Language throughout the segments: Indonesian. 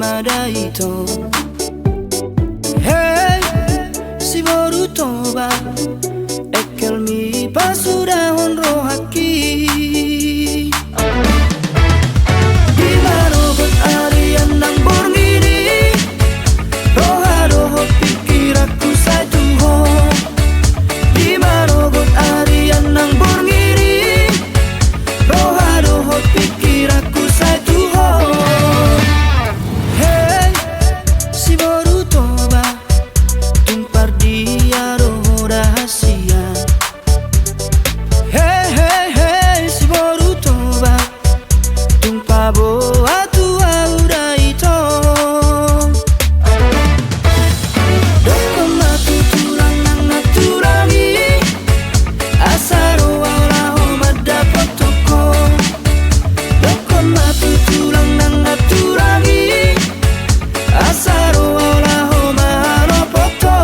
madaito. Hey, si borutoba ekel mi pasuda honro haki. Di marobot arian nang borngiri, roha roho pikir aku saya tuho. Di marobot arian nang borngiri, roha roho pikir aku saya tuho. Hey, si borutoba tumpar dia roho rahasia. Hey, hey, hey, si borutoba tumpa boa tua udah itu. Doko matu tulang nang naturangi, asaro walaho madapot toko. Doko matu tulang nang naturangi, asaro walaho maropoto.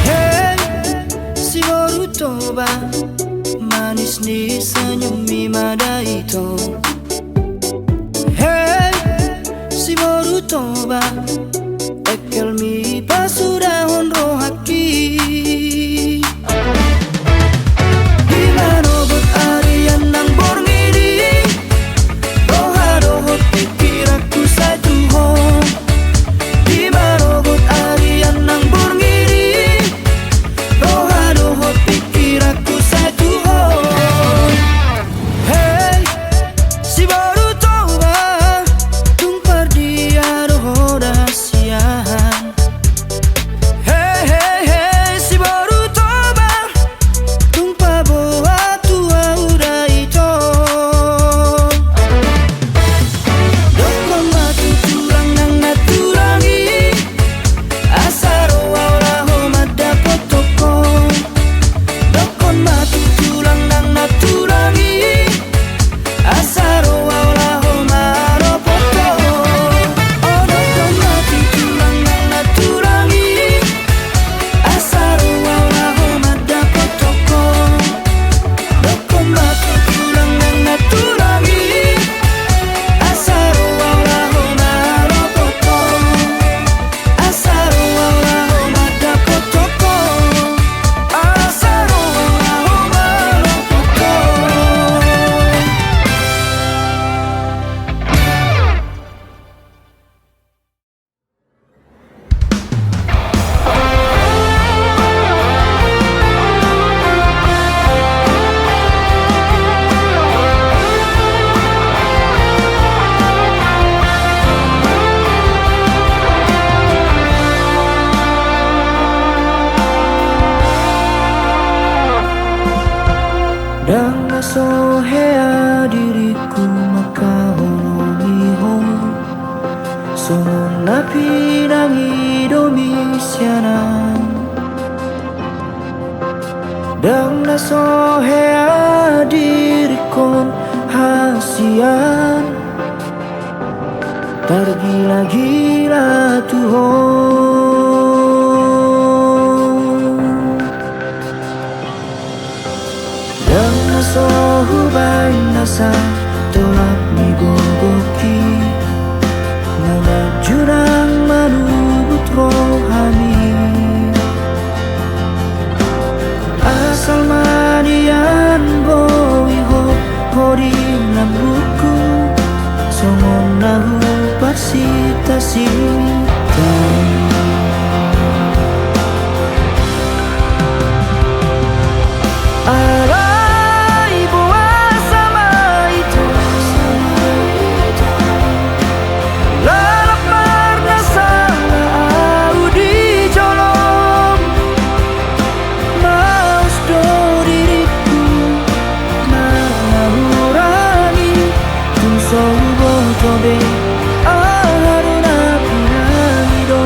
Hey, si borutoba manis ni senyum mi madaito. Hey, si borutoba ekel mi pasuda honro haki. Di marobot arian nang borngiri, roha roho pikir aku saya tuho. Di marobot arian nang borngiri, roha roho pikir aku saya tuho. Hey, si borutoba tumpar dia roho rahasiaan. Hey, hey, hey, si borutoba tumpa boa tua udah itu. Doko matu tulang nang naturangi, asaro walaho madapot toko. Doko matu tulang nang naturangi, asaro walaho maropoto. Oh, doko matu tulang nang naturangi, asaro walaho madapot toko. Doko matu tulang nang naturangi, asaro walaho maropoto. Asaro walaho madapot toko. Asaro walaho maropoto. Dan sohea diriku maka hong songon napi nangi domisianan. Dan sohea dirikon hasian, tergila-gila tuhong. Dan sohubai nasa tolak mi gogoki, nana jurang manubut rohani. Asal manian boi ho hori lambuku, songon nahu parsita-sita. Alai boa sama itu, lalap marna salah audi jolong. Maus do diriku mengurangi, tum sobo tobe aharuna pinangi do.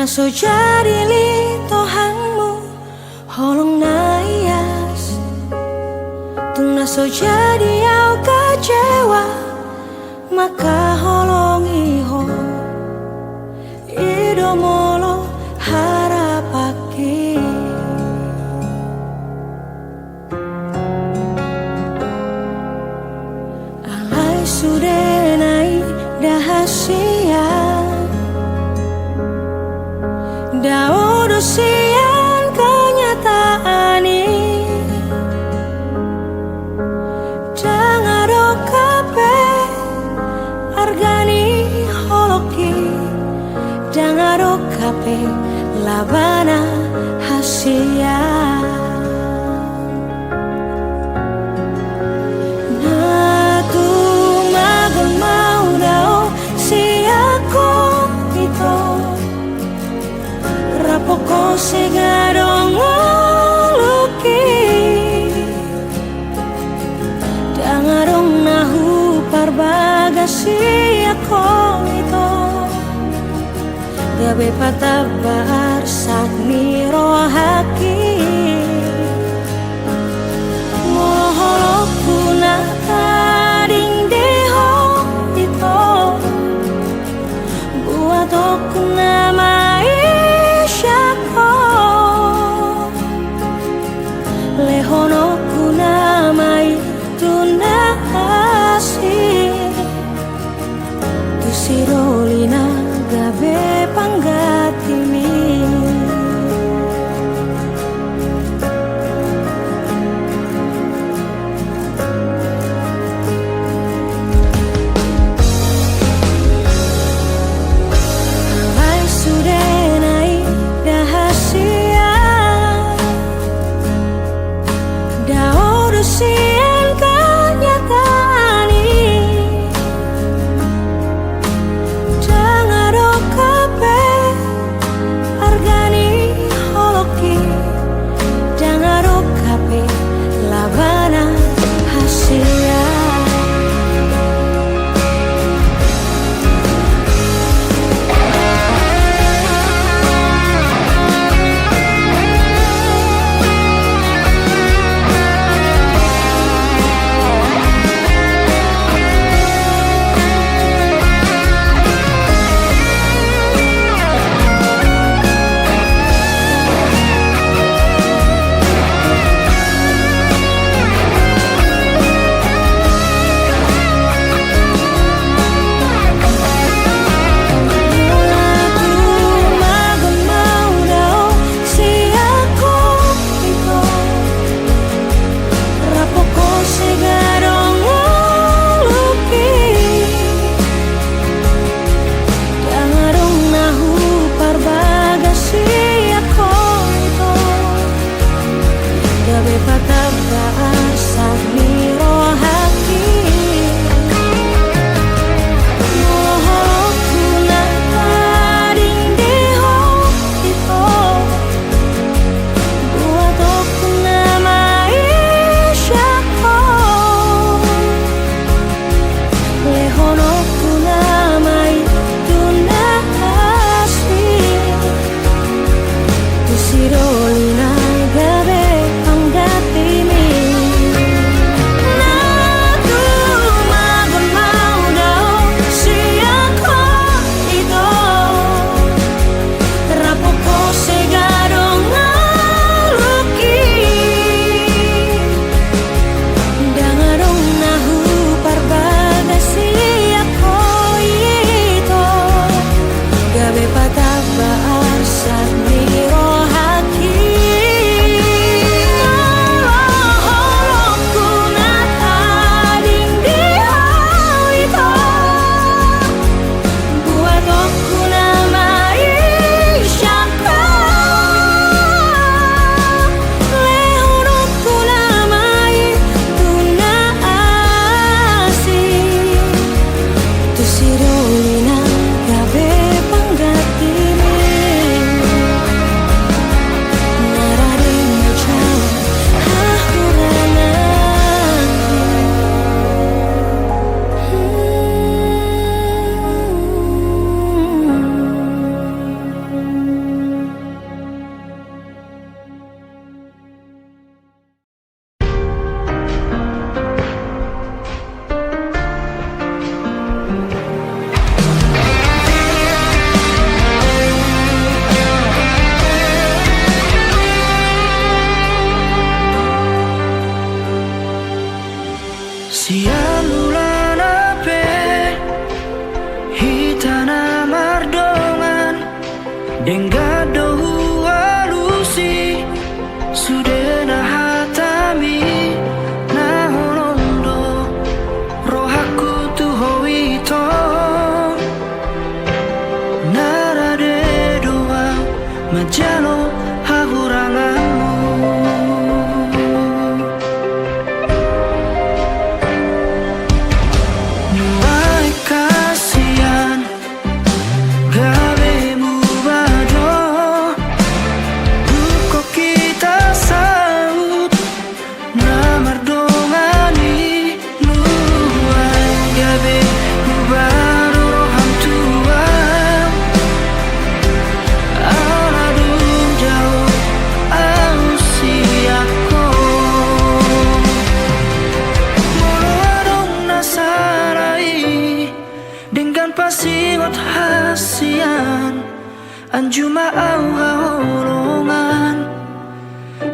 naso jadi li tohangmu holong naias, tung naso jadi au kecewa maka holong iho ido molo harapake. Alai sudah naik dahasia daudo sian kenyataan ini dangado kape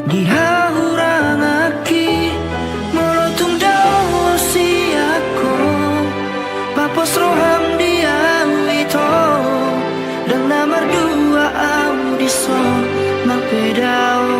Dihahurang aki molotung daw siako papos roham dia wito dan nomor dua audison mapedao.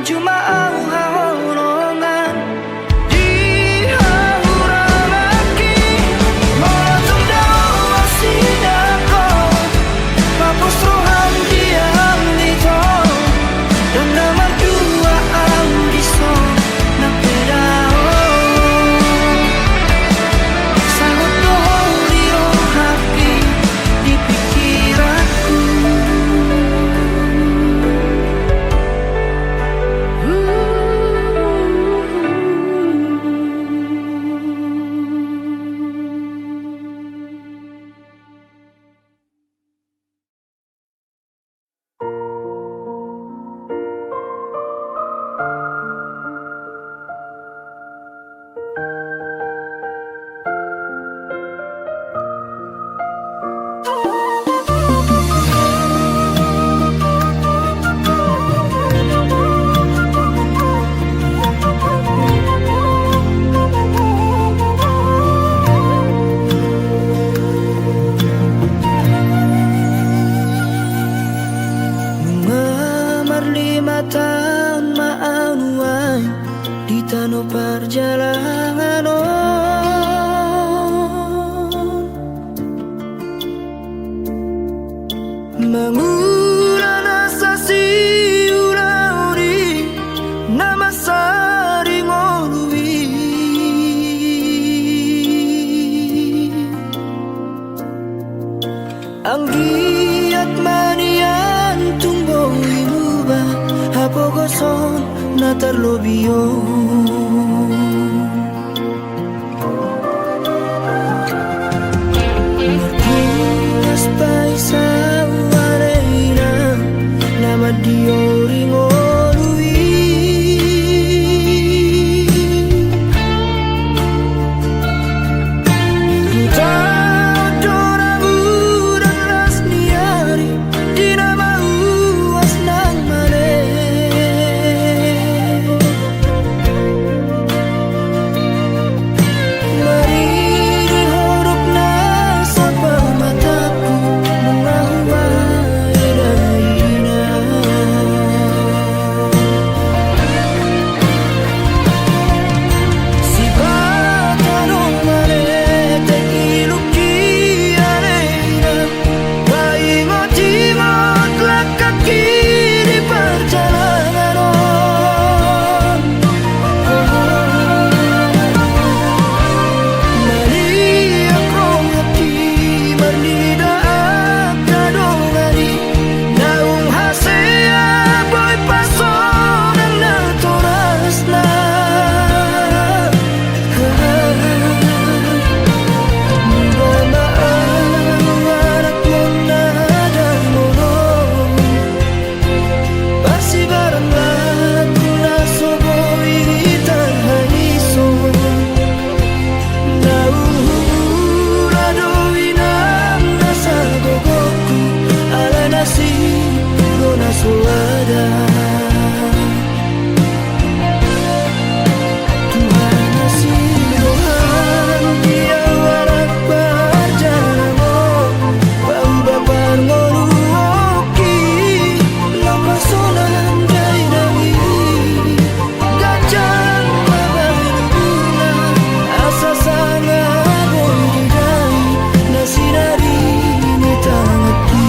Cuma au haholongan dihahurang aki molotung daw siako papos roham dia lito dan nomor dua audison nang pedao sangat doholi rohaki di pikiranku. Tahun maanuan di tanah perjalanan mengulang asasi ulauri nama saring olui anggiat manian tumbuh Hapogoson na tarlobio Marquinhas paisa areina nama dioring olui nasi dona suada. Tuhan nasi Tuhan dia warak berjalamo bau babar ngoruoki lama sonan jai dangi gajang babar guna asa sana bondidai nasi dari nitangati.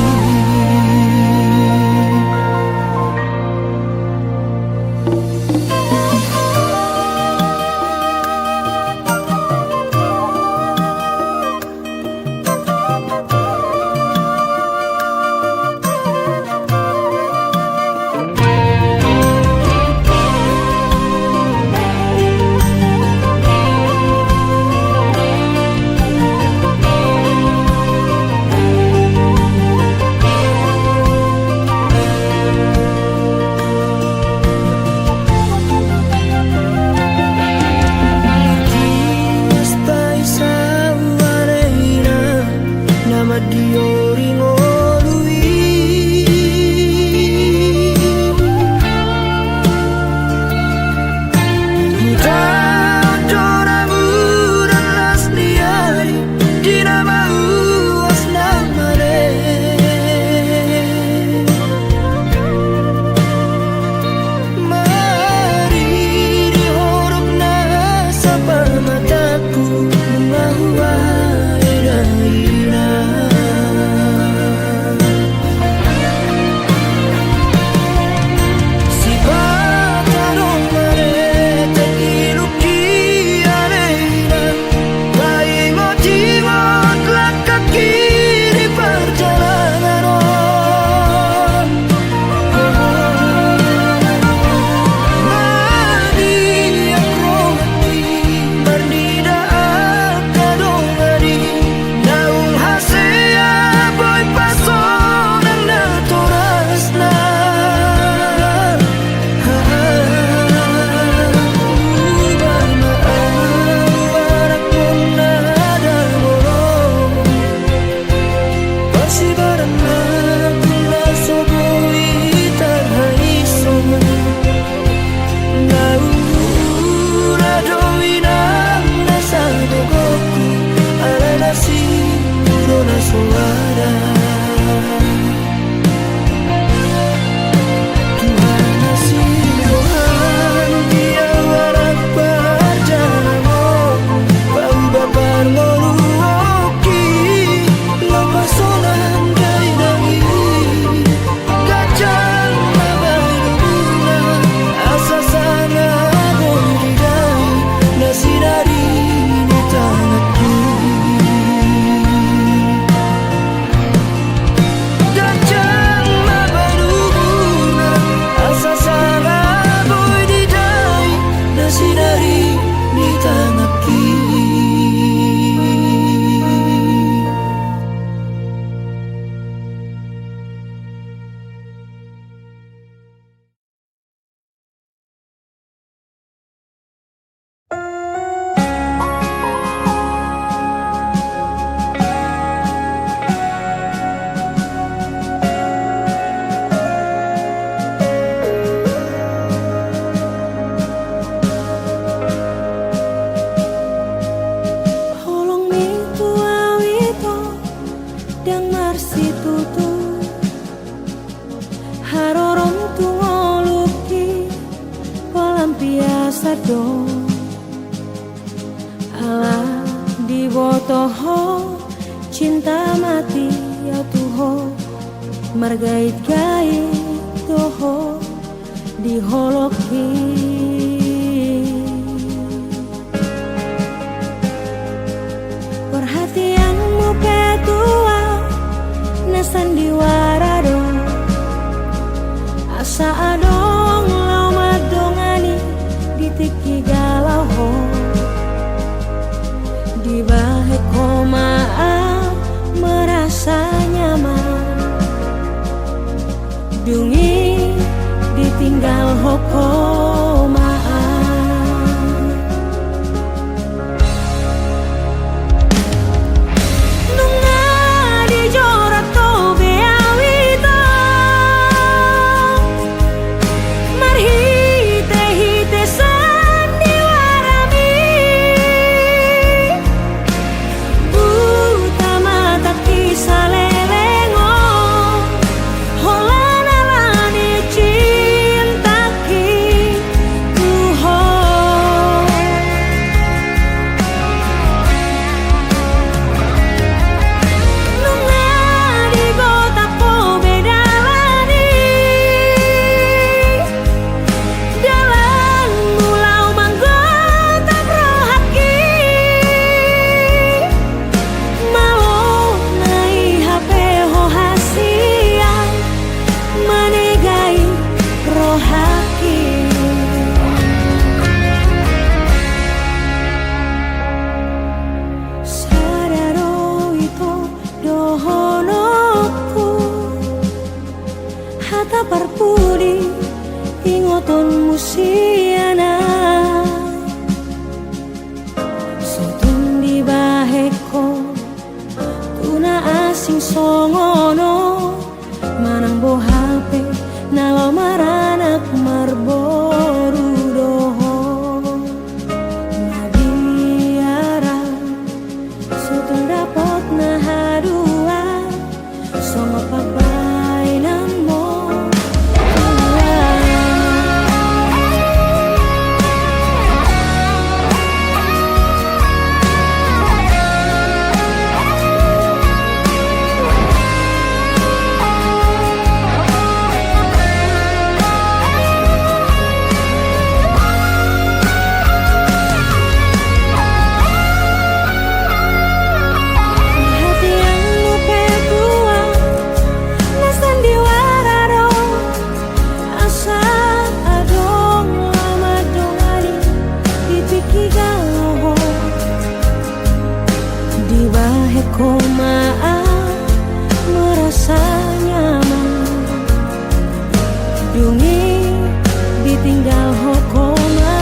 Cinta mati ya Tuhan margait-gait toho diholoki perhatianmu ketua na sandiwara dong asa adong lama dongani ditiki galau ho di bahe komaah merasa nyaman dungi ditinggal hokomaan nunga di jorak to beawito hata parpudi ingoton musiana sotun di baheko tuna asing songono manang bo hape nalo maranak marboru doho nabiara sotun dapot na hadua songo pabainan mo merasa nyaman dungi ditinggal hokoma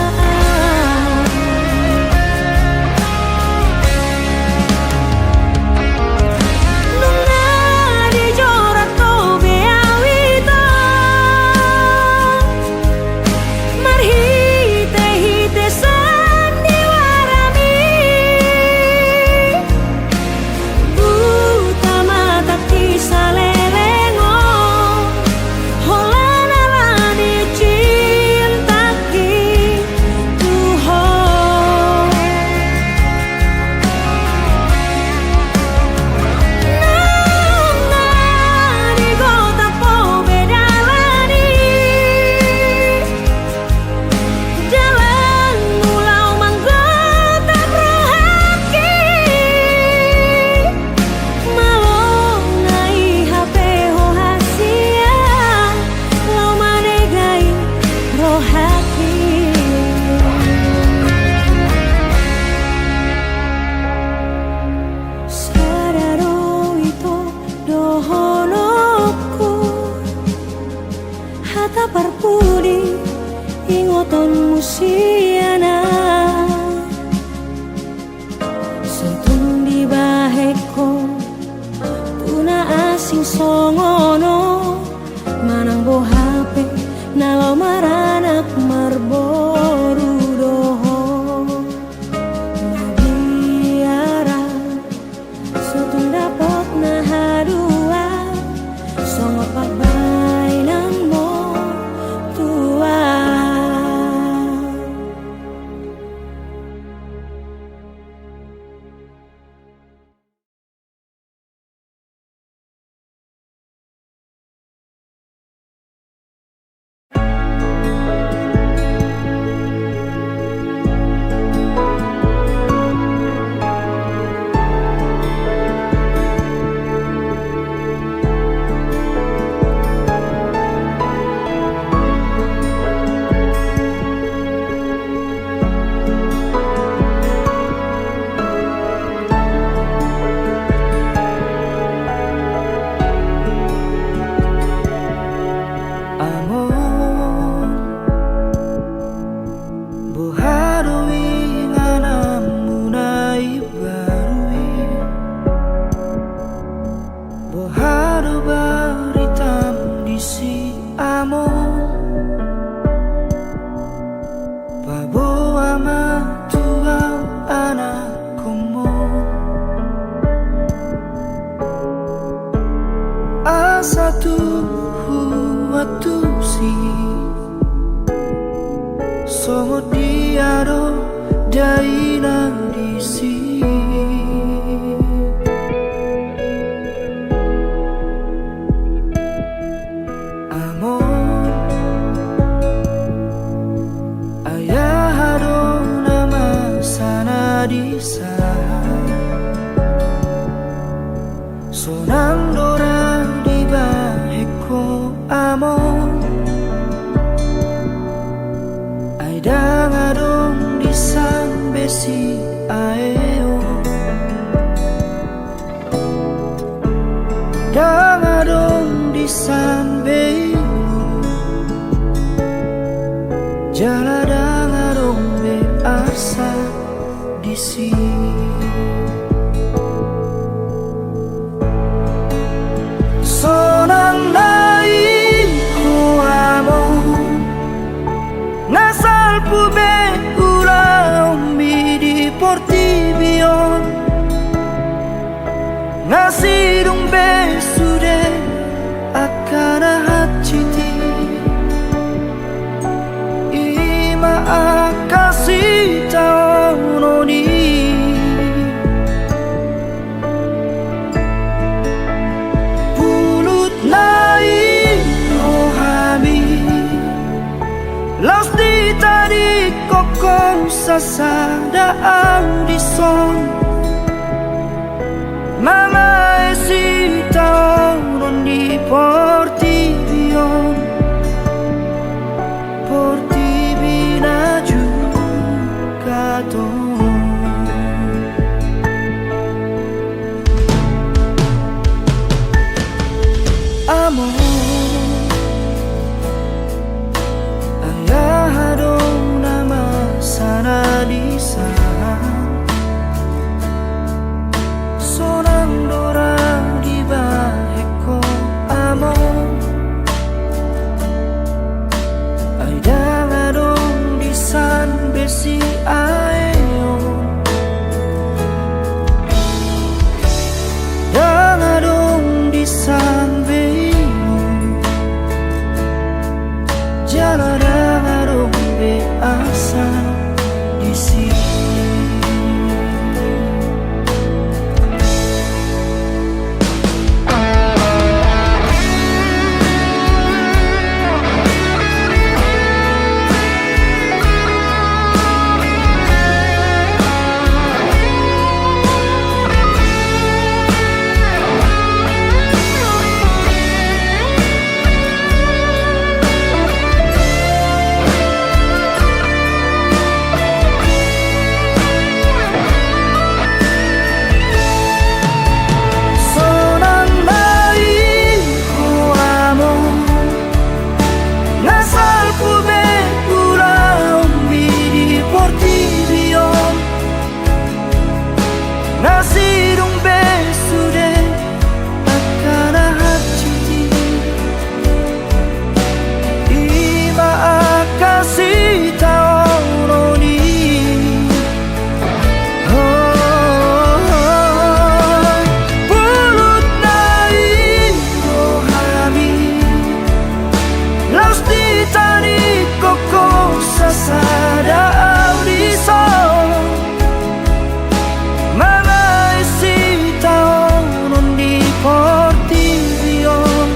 nunga dijorat to beawita marhite hite sandiwarami buta mata kisalerengo holana lani cintaki tuho nunga di gota po bedalani jalan mulau manggota prohaki malonai hape hohasia lau manegai rohaki sadaro ito dohonoku hata parpudi ingoton musiana sotun di baheko tuna asing songono manang bo hape nalo maranak marboru doho nabiara sotun dapot na hadua songo pabainan mo tua. Satu huatu si songo diado daina disi amor ayah hado nama sana disa sonang dora amor ai dang adong di san besi aeo dang adong di san bei kondisi. Sonang nai ho amo nasal pube ura umbi di portibion nasirung be sude akara hachiti ima akasi taononi pulut nai rohami laus di tadi kokong sasada audison mama esi taononi portibion portibina juga amor ayahado nama sana di sana sonang dora di baheko amor aidangadong di san besi ayo dangadong di san jaladang be asa di sini. Nasirung besude akana hachiti ima akasi taononi pulut nai rohami laus di tani koko sasada audison portibion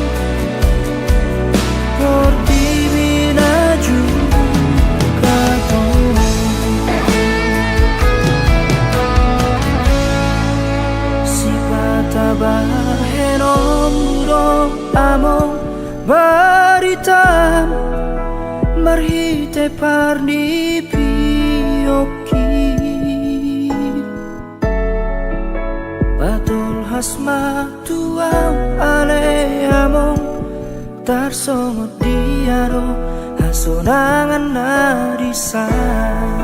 portibina juga si patabahenom muro amo baritam marhite parni pioki batul hasma tuang ale among tarsongot diaro hasonangan narisan.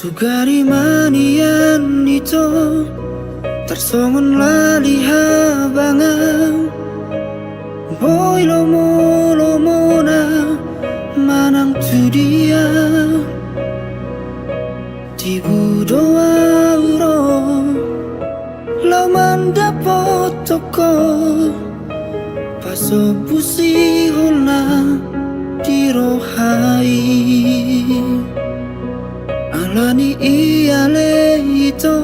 Sugari manian itu tersongon lali habangang boy lomo na manang tu dia tibu doa uro lo mandapot toko paso pusi holna dirohai alani iale itu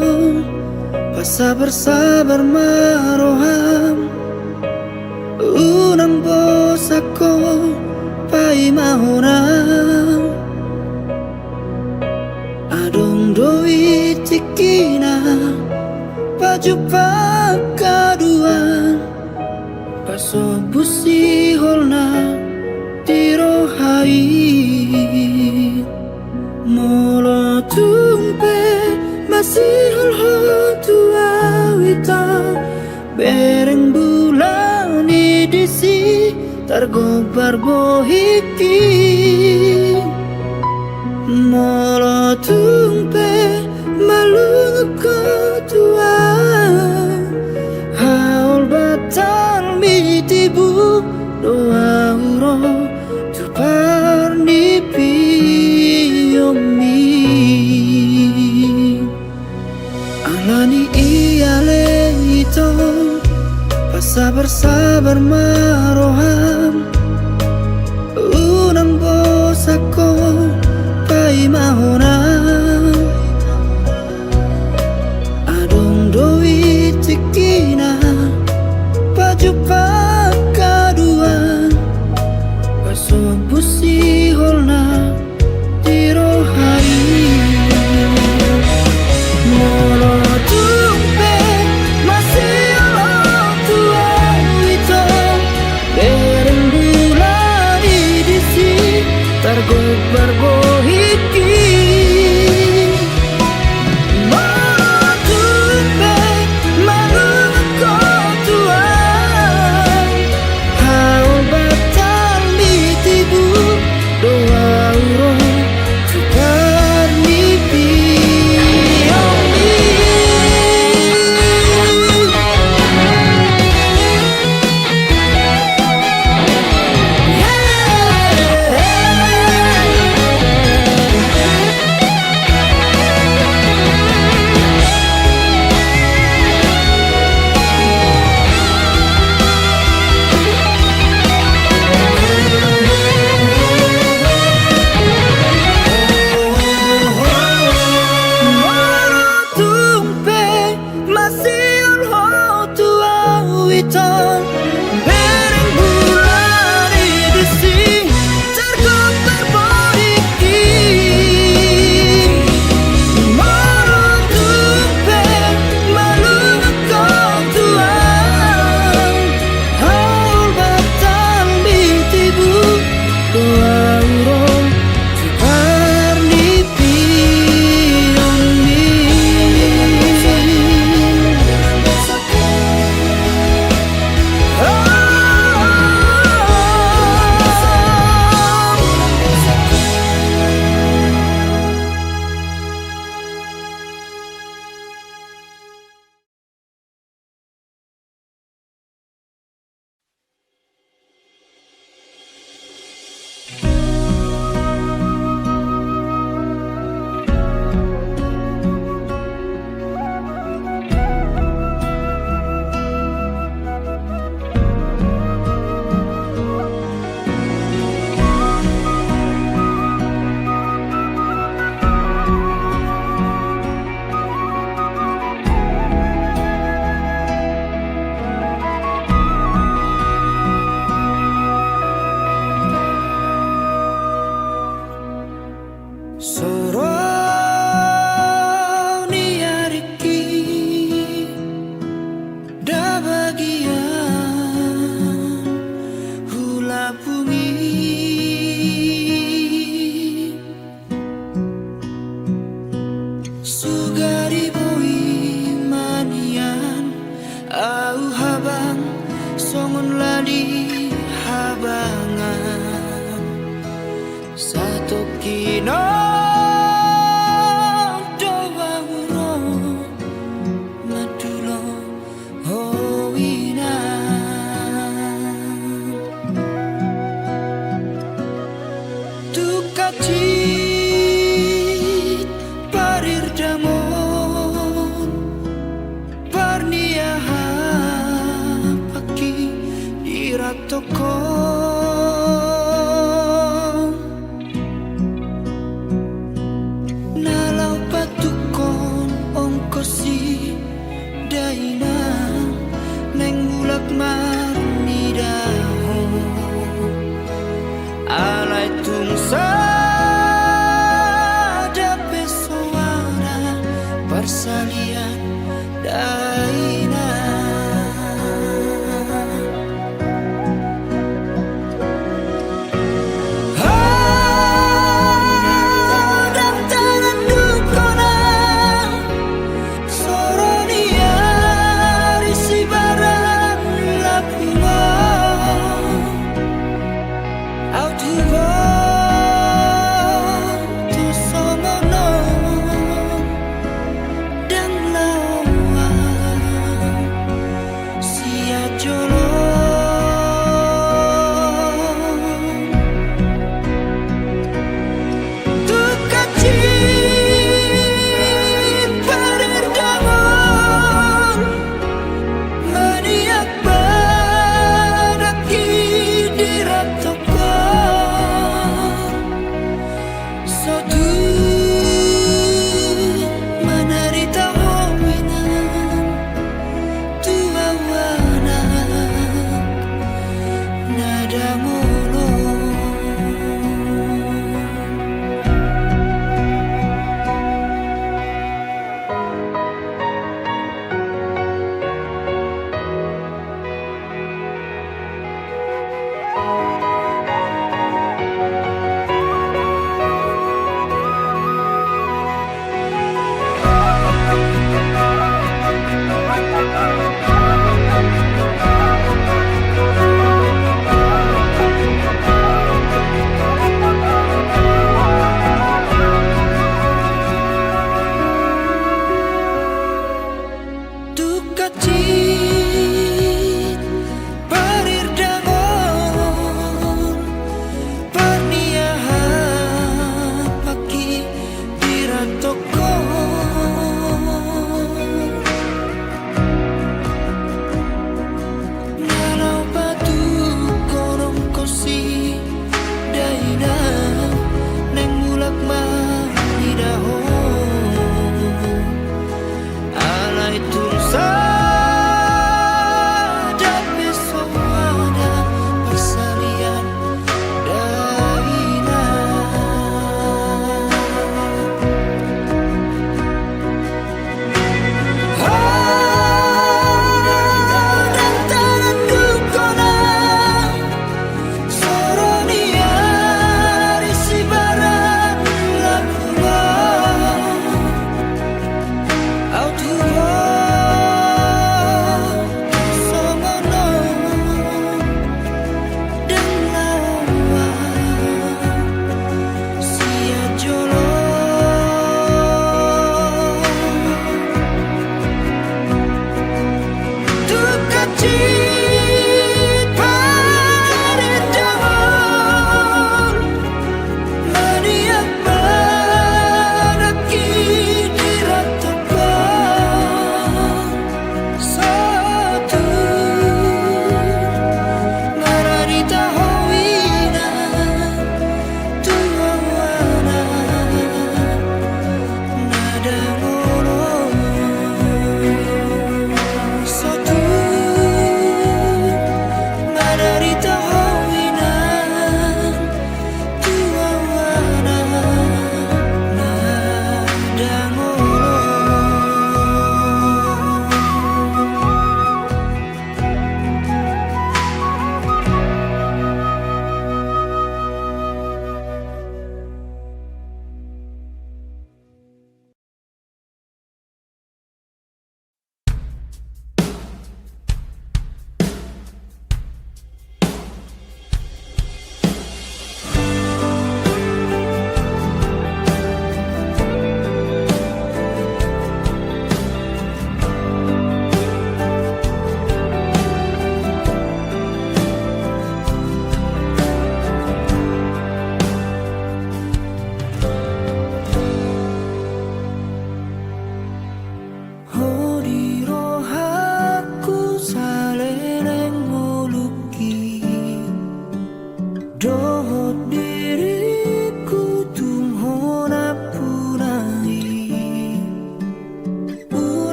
sabar maroham unang bosako pai mahona kina baju pakaduan paso busi holna tiro hai molo tumpe masih hol tua wita bereng bulan disi targobar bohiki molo tumpe malung ko tua haul batal mitibu doa uro tu parnipi yomi alani iale itu sabar-sabar maroham unang bosako pai mahona adong doi tikina baju pakaduan paso busi holna tiro hari molo tumpe masih targobar bohiki molo tumpe malung ko tua haul batal mitibu doa uro tu parnipi bereng bulan disi tergobar bohiki molo tumpe malung ko tua haul batal mitibu doa uro tu parnipi soroni ariki da bagian hula bumi sugari boi manian au habang songon lali habangan satu kino parir damon parniaha paki diratoko nalau patukon ongkosi daina neng bulak marnidaho alai tungsa sali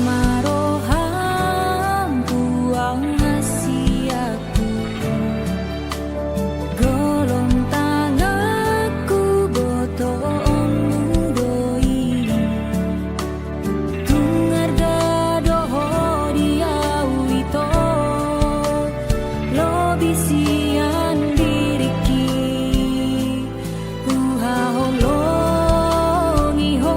Maroham puang asiaku, golong tangaku botong mudoi, tungar gadoho diawito, lobisian diriki, uhaholong iho.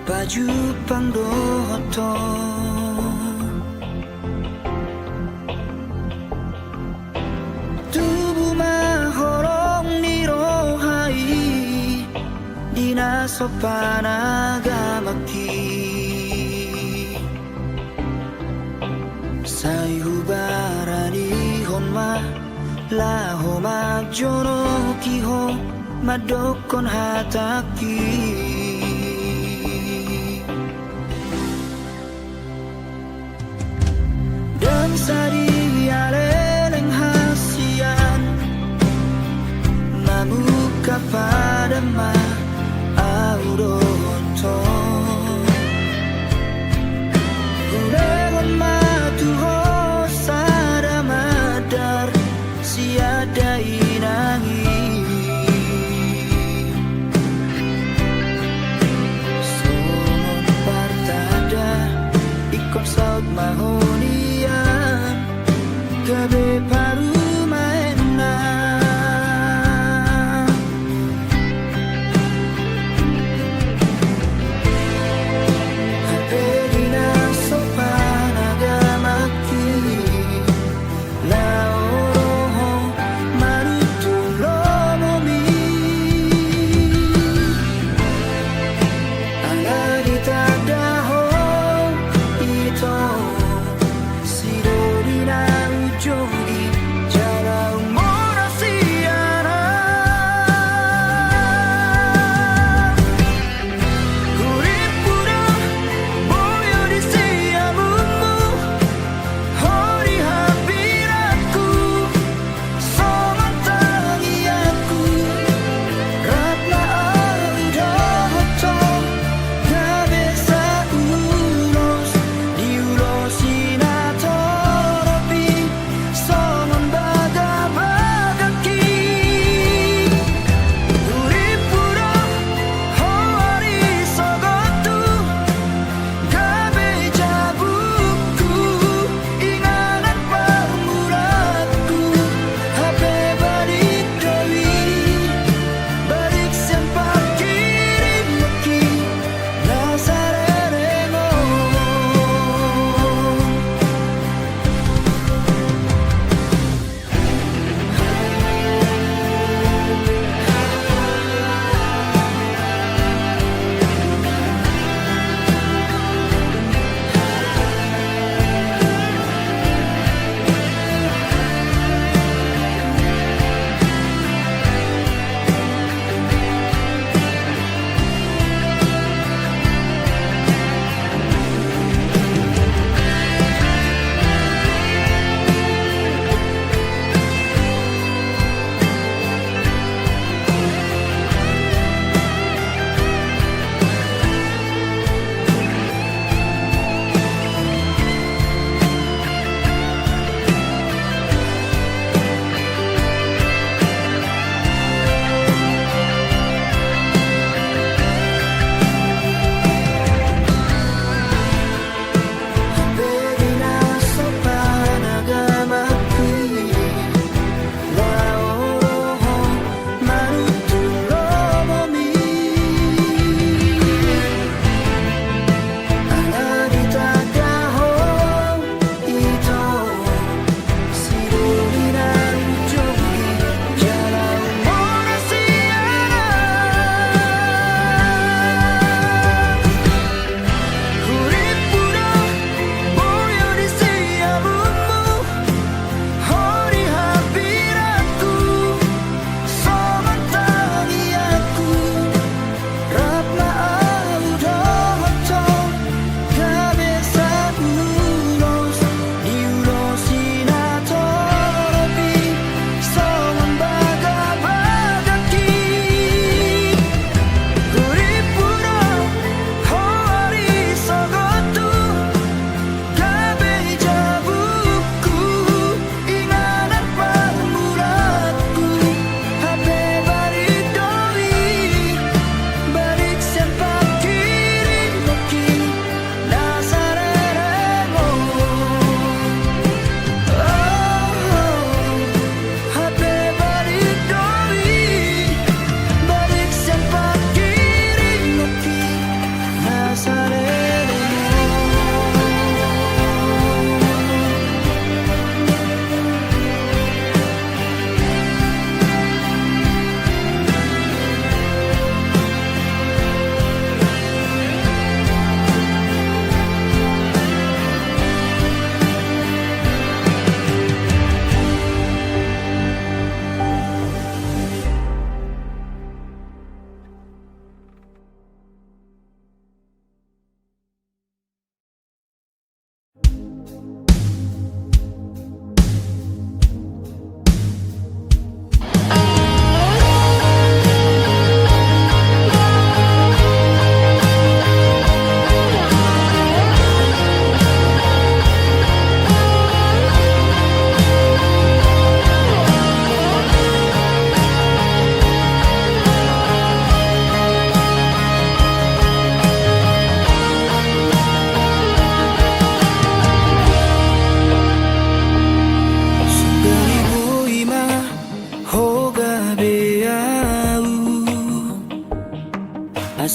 baju pangdoto tubuh mahorong nirohai dina sopanagamaki sayubarani honma laho majono kiho madokon hataki dan sari aleleng hasian mamuka pada ma auroto ulegon matuho sada madar siada inangi somon partada ikon saut mahonia gabe paru maena Haperina sopan agamaki la oroho maru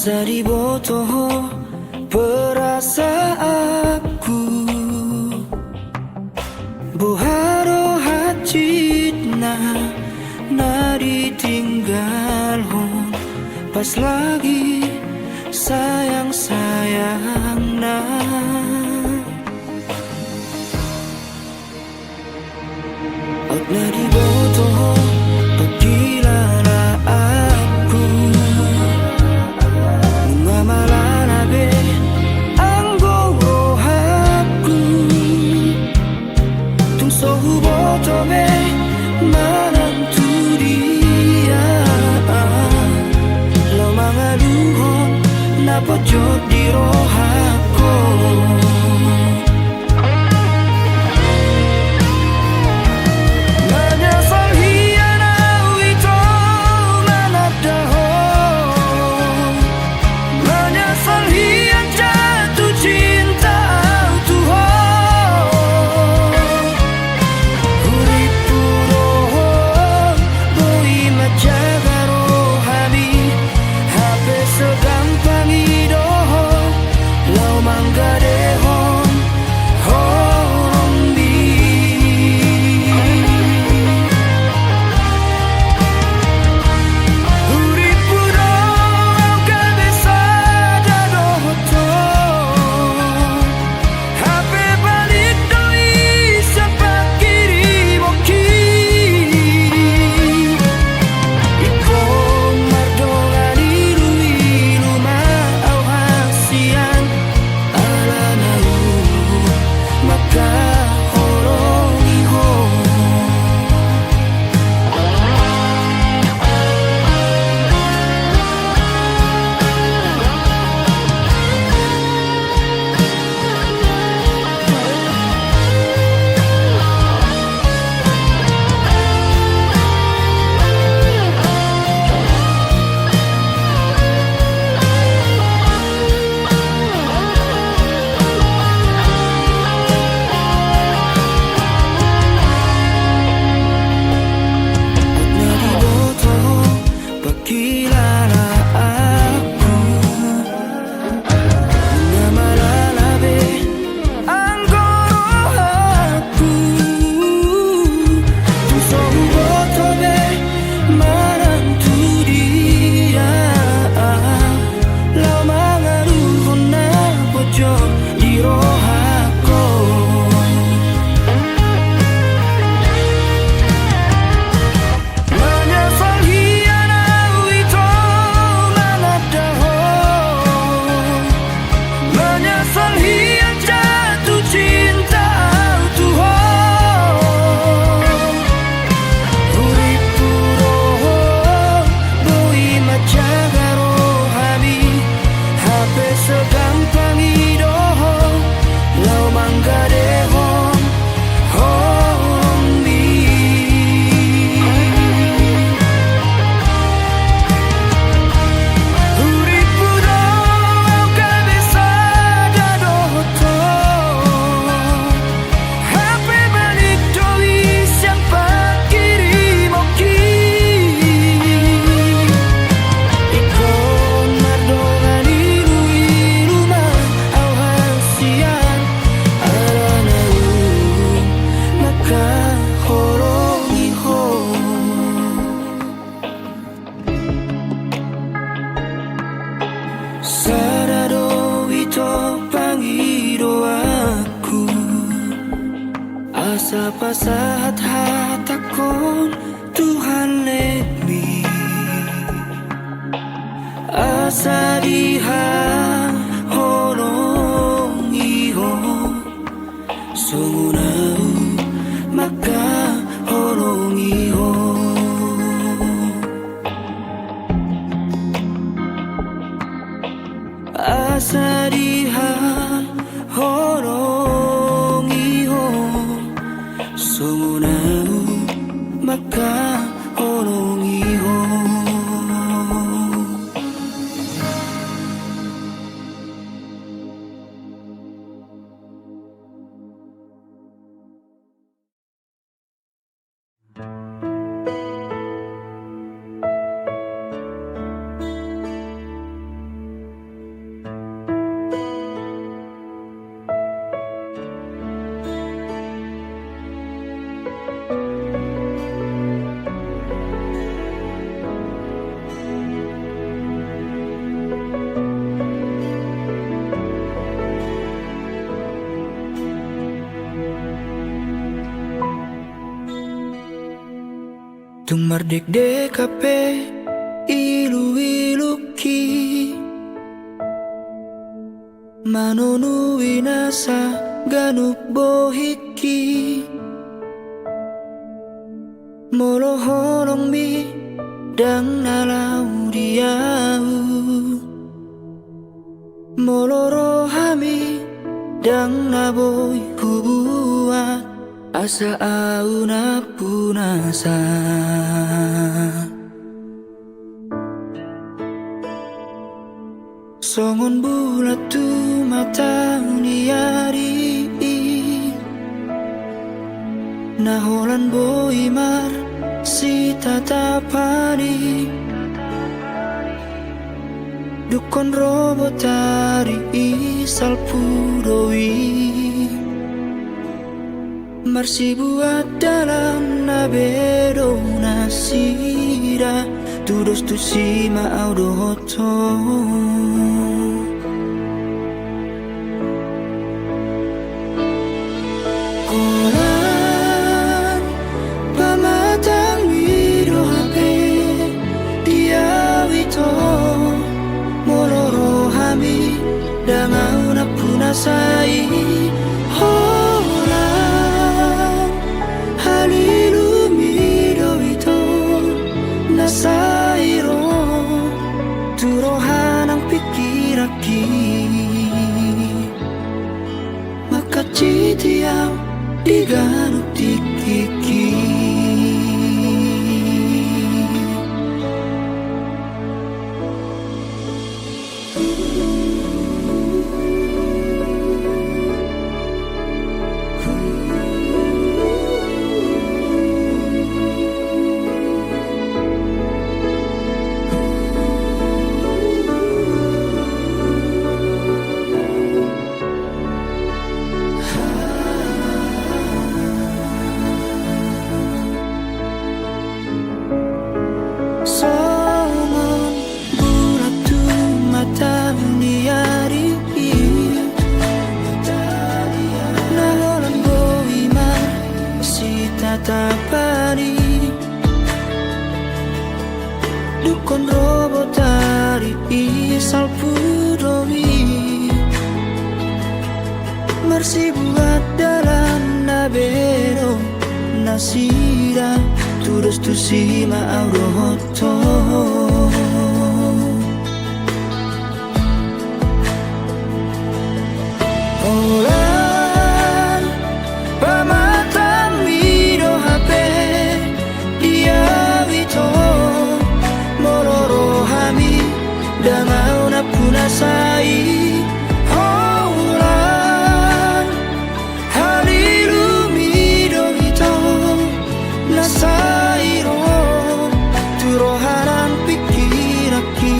Asa di botoh perasaanku Boharo hacitna na ditinggal hon pas lagi sayang-sayang na Out na di botoh pagkilala aku Mga malalabi ang gorohaku Tung sohuboto me mananturia Lo mga luhon na pojot di rohako Sarado ito pangido aku Asa pasahat hatakon Tuhan let me Asa diha horong iho Sungunau maka horong iho Asa diha horong iho Sungunau Tung mardek dekape ilu-iluki manonu inasa ganuk bohiki molo holong mi dang nalau diau molo rohami dang naboy kubuat asa au na punasa songon bulat tu mata niari naholan boimar si tatapani dukon robotari isal pudoi marsi buat dalam nabedo nasira tudos tu sima audo hoto koran pamatang wido hape dia wito moloro hami dangau na punasai sairo turohan ang pikiraki makacitiaw di ganuk tikiki tapani dukon robotari isal pudoi marsi buat dalam nabero nasira tudos tu sima audo hoto dangau na punasai haulan halilu mido ito nasairo turoharan pikiraki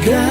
God.